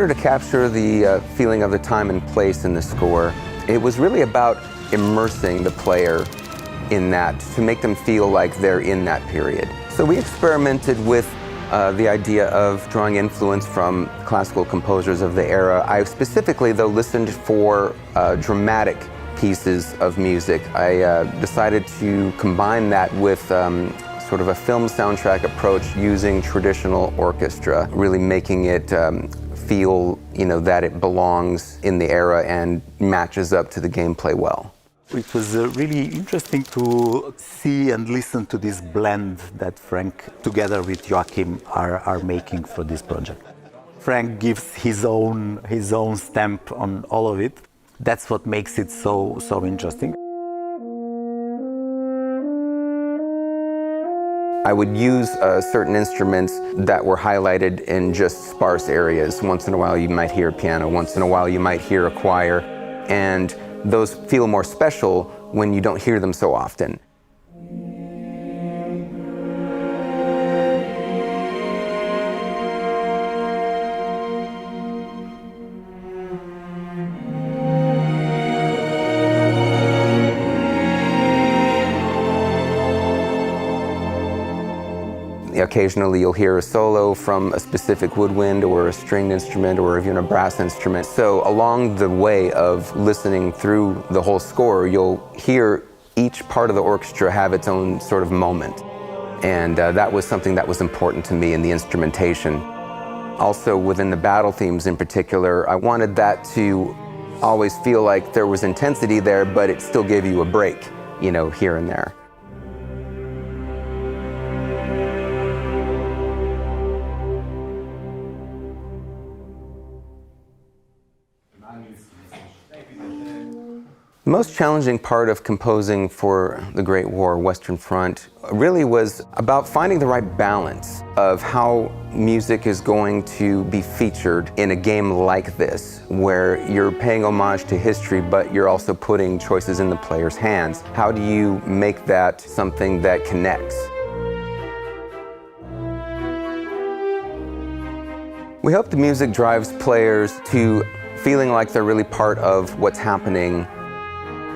order to capture the feeling of the time and place in the score, it was really about immersing the player in that, to make them feel like they're in that period. So we experimented with the idea of drawing influence from classical composers of the era. I specifically, though, listened for dramatic pieces of music. I decided to combine that with sort of a film soundtrack approach using traditional orchestra, really making it feel, that it belongs in the era and matches up to the gameplay well. It was really interesting to see and listen to this blend that Frank, together with Joachim, are making for this project. Frank gives his own stamp on all of it. That's what makes it so interesting. I would use certain instruments that were highlighted in just sparse areas. Once in a while you might hear a piano, once in a while you might hear a choir, and those feel more special when you don't hear them so often. Occasionally you'll hear a solo from a specific woodwind or a stringed instrument or even a brass instrument. So along the way of listening through the whole score, you'll hear each part of the orchestra have its own sort of moment. And that was something that was important to me in the instrumentation. Also within the battle themes in particular, I wanted that to always feel like there was intensity there, but it still gave you a break, here and there. The most challenging part of composing for the Great War, Western Front, really was about finding the right balance of how music is going to be featured in a game like this, where you're paying homage to history, but you're also putting choices in the player's hands. How do you make that something that connects? We hope the music drives players to feeling like they're really part of what's happening,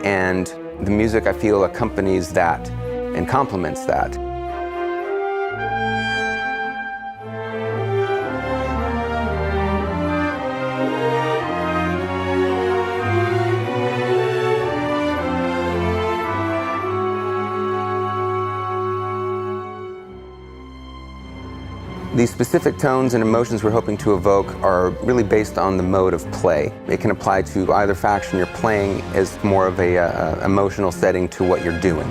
and the music, I feel, accompanies that and complements that. The specific tones and emotions we're hoping to evoke are really based on the mode of play. It can apply to either faction you're playing as more of a emotional setting to what you're doing.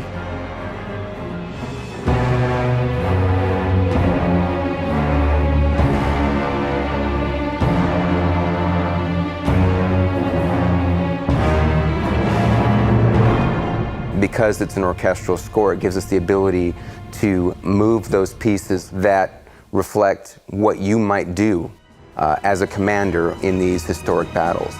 Because it's an orchestral score, it gives us the ability to move those pieces that reflect what you might do as a commander in these historic battles.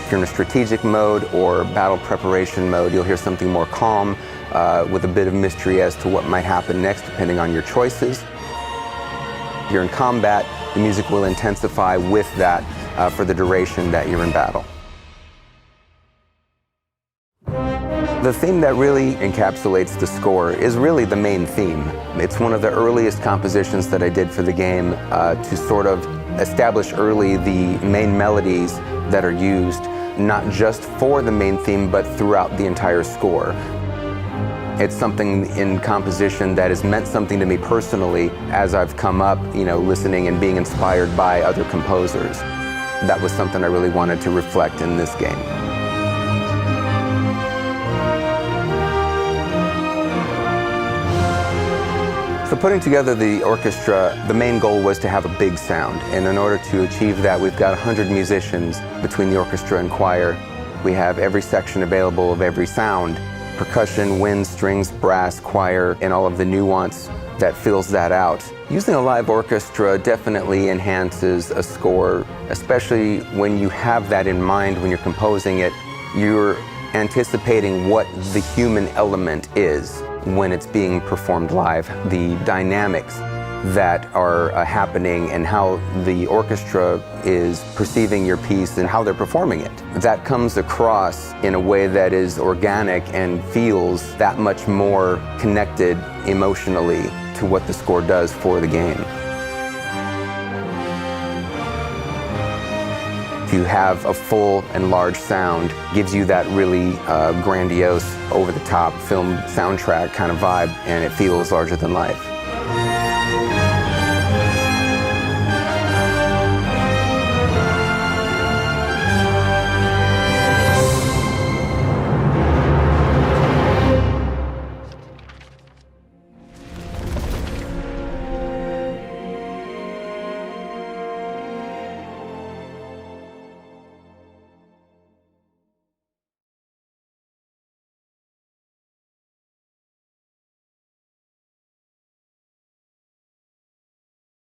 If you're in a strategic mode or battle preparation mode, you'll hear something more calm with a bit of mystery as to what might happen next depending on your choices. If you're in combat, the music will intensify with that for the duration that you're in battle. The theme that really encapsulates the score is really the main theme. It's one of the earliest compositions that I did for the game to sort of establish early the main melodies that are used, not just for the main theme, but throughout the entire score. It's something in composition that has meant something to me personally as I've come up, listening and being inspired by other composers. That was something I really wanted to reflect in this game. So putting together the orchestra, the main goal was to have a big sound. And in order to achieve that, we've got 100 musicians between the orchestra and choir. We have every section available of every sound: percussion, wind, strings, brass, choir, and all of the nuance that fills that out. Using a live orchestra definitely enhances a score, especially when you have that in mind when you're composing it. You're anticipating what the human element is when it's being performed live, the dynamics that are happening and how the orchestra is perceiving your piece and how they're performing it. That comes across in a way that is organic and feels that much more connected emotionally to what the score does for the game. To have a full and large sound gives you that really grandiose, over-the-top film soundtrack kind of vibe, and it feels larger than life.